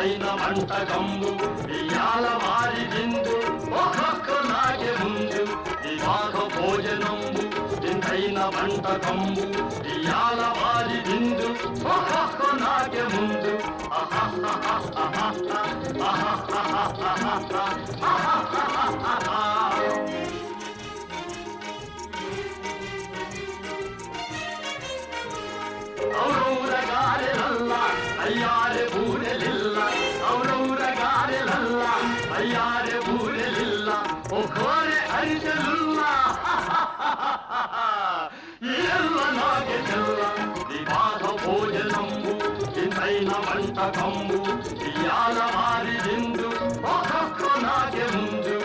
వింతైన వంటకంబు ఇయాల వారి విందు ఒక్కొక్క నాగే ముందు వివాహ భోజనంబు వింతైన వంటకంబు ఇయాల వారి విందు ఒక్కొక్క నాగే ముందు ఔరౌరగారెలల్ల అయ్యారె బూరెలిల్ల ఔరౌరగారెలల్ల అయ్యారె బూరెలిల్ల ఒకోరె అరిసెలుల్ల ఎల్ల నాగే తెల్ల వివాహ భోజనంబు వింతైన వంటకంబు ఇయాల వారి విందు ఒక్కొక్క నాగే ముందు